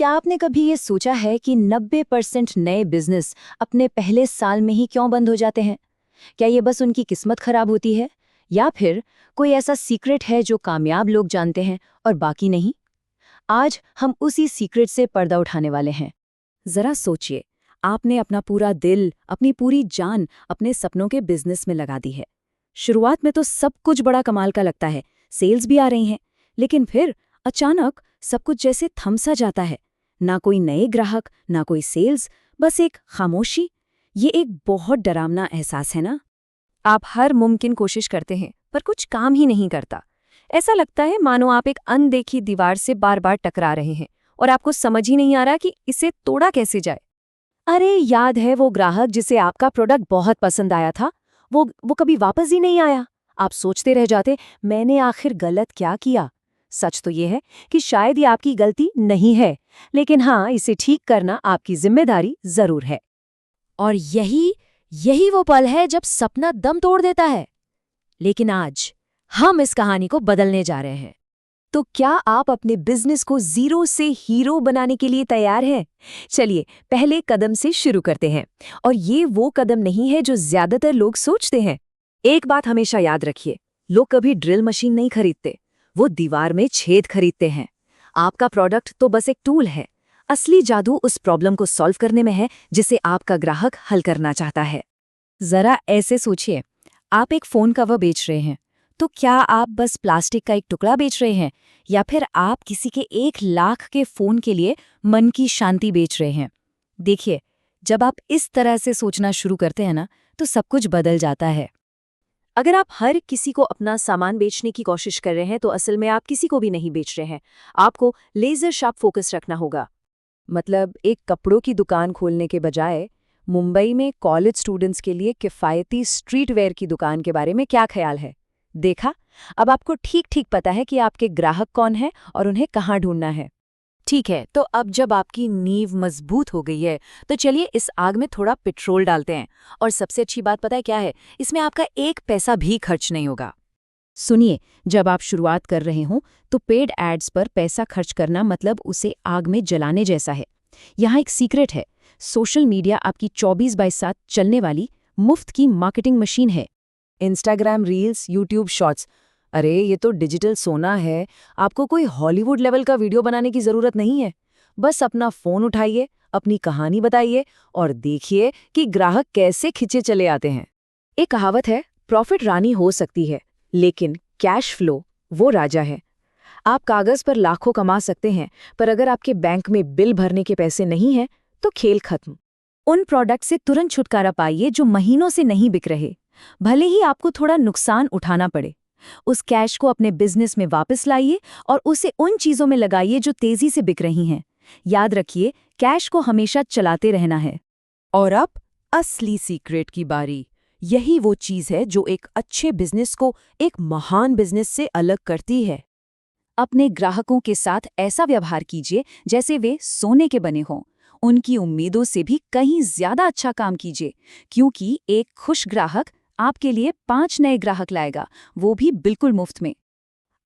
क्या आपने कभी ये सोचा है कि 90% नए बिजनेस अपने पहले साल में ही क्यों बंद हो जाते हैं? क्या ये बस उनकी किस्मत खराब होती है? या फिर कोई ऐसा सीक्रेट है जो कामयाब लोग जानते हैं और बाकी नहीं? आज हम उसी सीक्रेट से पर्दा उठाने वाले हैं। जरा सोचिए, आपने अपना पूरा दिल, अपनी पूरी जान अपने सपनों के बिजनेस में लगा दी है। शुरुआत में तो सब कुछ बड़ा कमाल का लगता है, सेल्स भी आ रही हैं, लेकिन फिर अचानक सब कुछ जैसे थम सा जाता है। ना कोई नए ग्राहक, ना कोई सेल्स, बस एक खामोशी। ये एक बहुत डरावना एहसास है ना। आप हर मुमकिन कोशिश करते हैं पर कुछ काम ही नहीं करता। ऐसा लगता है मानो आप एक अनदेखी दीवार से बार बार टकरा रहे हैं और आपको समझ ही नहीं आ रहा कि इसे तोड़ा कैसे जाए। अरे याद है वो ग्राहक जिसे आपका प्रोडक्ट बहुत पसंद आया था, वो कभी वापस ही नहीं आया। आप सोचते रह जाते, मैंने आखिर गलत क्या किया। सच तो ये है कि शायद ये आपकी गलती नहीं है, लेकिन हाँ, इसे ठीक करना आपकी जिम्मेदारी जरूर है। और यही वो पल है जब सपना दम तोड़ देता है। लेकिन आज हम इस कहानी को बदलने जा रहे हैं। तो क्या आप अपने बिजनेस को जीरो से हीरो बनाने के लिए तैयार हैं? चलिए पहले कदम से शुरू करते हैं। और ये वो कदम नहीं है जो ज्यादातर लोग सोचते हैं। एक बात हमेशा याद रखिए, लोग कभी ड्रिल मशीन नहीं खरीदते, वो दीवार में छेद खरीदते हैं। आपका प्रोडक्ट तो बस एक टूल है। असली जादू उस प्रॉब्लम को सॉल्व करने में है जिसे आपका ग्राहक हल करना चाहता है। जरा ऐसे सोचिए, आप एक फोन कवर बेच रहे हैं, तो क्या आप बस प्लास्टिक का एक टुकड़ा बेच रहे हैं, या फिर आप किसी के 1 लाख के फोन के लिए मन की शांति बेच रहे हैं? देखिए, जब आप इस तरह से सोचना शुरू करते हैं ना, तो सब कुछ बदल जाता है। अगर आप हर किसी को अपना सामान बेचने की कोशिश कर रहे हैं, तो असल में आप किसी को भी नहीं बेच रहे हैं। आपको लेजर शार्प फोकस रखना होगा। मतलब एक कपड़ों की दुकान खोलने के बजाय मुंबई में कॉलेज स्टूडेंट्स के लिए किफ़ायती स्ट्रीट वेयर की दुकान के बारे में क्या ख्याल है? देखा, अब आपको ठीक ठीक पता है कि आपके ग्राहक कौन हैं और उन्हें कहाँ ढूंढना है। ठीक है, तो अब जब आपकी नींव मजबूत हो गई है, तो चलिए इस आग में थोड़ा पेट्रोल डालते हैं। और सबसे अच्छी बात पता है क्या है? इसमें आपका 1 पैसा भी खर्च नहीं होगा। सुनिए, जब आप शुरुआत कर रहे हों, तो पेड एड्स पर पैसा खर्च करना मतलब उसे आग में जलाने जैसा है। यहाँ एक सीक्रेट है, सोशल मीडिया आपकी 24/7 चलने वाली मुफ्त की मार्केटिंग मशीन है। इंस्टाग्राम रील्स, यूट्यूब शॉर्ट्स, अरे ये तो डिजिटल सोना है। आपको कोई हॉलीवुड लेवल का वीडियो बनाने की जरूरत नहीं है। बस अपना फोन उठाइए, अपनी कहानी बताइए और देखिए कि ग्राहक कैसे खिंचे चले आते हैं। एक कहावत है, प्रॉफिट रानी हो सकती है, लेकिन कैश फ्लो वो राजा है। आप कागज पर लाखों कमा सकते हैं, पर अगर आपके बैंक में बिल भरने के पैसे नहीं हैं, तो खेल खत्म। उन प्रोडक्ट से तुरंत छुटकारा पाइए जो महीनों से नहीं बिक रहे। भले ही आपको थोड़ा नुकसान उठाना पड़े, उस कैश को अपने बिजनेस में वापस लाइए और उसे उन चीजों में लगाइए जो तेजी से बिक रही हैं। याद रखिए, कैश को हमेशा चलाते रहना है। और अब असली सीक्रेट की बारी। यही वो चीज है जो एक अच्छे बिजनेस को एक महान बिजनेस से अलग करती है। अपने ग्राहकों के साथ ऐसा व्यवहार कीजिए जैसे वे सोने के बने हों। उनकी उम्मीदों से भी कहीं ज्यादा अच्छा काम कीजिए, क्योंकि एक खुश ग्राहक आपके लिए 5 नए ग्राहक लाएगा, वो भी बिल्कुल मुफ्त में।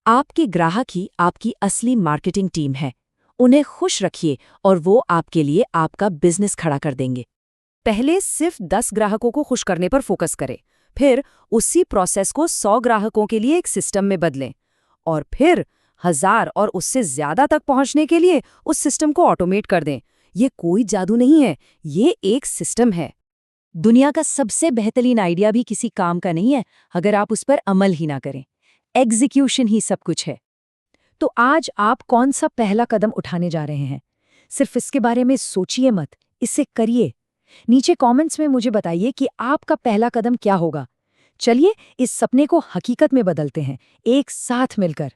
आपके ग्राहक ही आपकी असली मार्केटिंग टीम है। उन्हें खुश रखिए और वो आपके लिए आपका बिजनेस खड़ा कर देंगे। पहले सिर्फ 10 ग्राहकों को खुश करने पर फोकस करें, फिर उसी प्रोसेस को 100 ग्राहकों के लिए एक सिस्टम में बदलें, और फिर 1000 और उससे ज्यादा तक पहुंचने के लिए उस सिस्टम को ऑटोमेट कर दें। ये कोई जादू नहीं है, ये एक सिस्टम है। दुनिया का सबसे बेहतरीन आइडिया भी किसी काम का नहीं है अगर आप उस पर अमल ही ना करें। एग्जीक्यूशन ही सब कुछ है। तो आज आप कौन सा पहला कदम उठाने जा रहे हैं? सिर्फ इसके बारे में सोचिए मत, इसे करिए। नीचे कमेंट्स में मुझे बताइए कि आपका पहला कदम क्या होगा। चलिए इस सपने को हकीकत में बदलते हैं, एक साथ मिलकर।